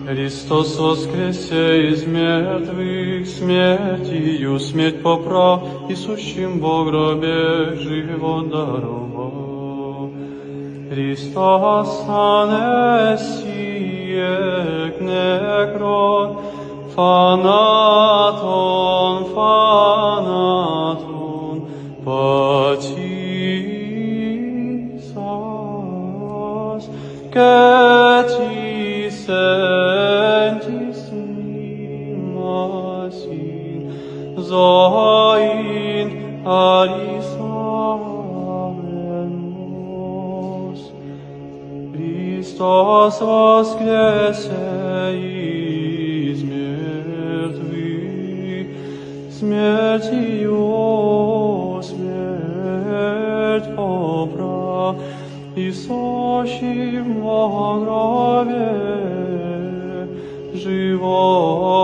Христос воскресе из мертвых, смертью смерть поправ, и сущим во гробе живот даровал. Христос анесиек некрон, фанатон, πατήσας και της εν της μνήμασιν ζωήν αρισάμενος. Χριστός воскресе из мертвых, смертью смерть поправ, и сущим во гробе живот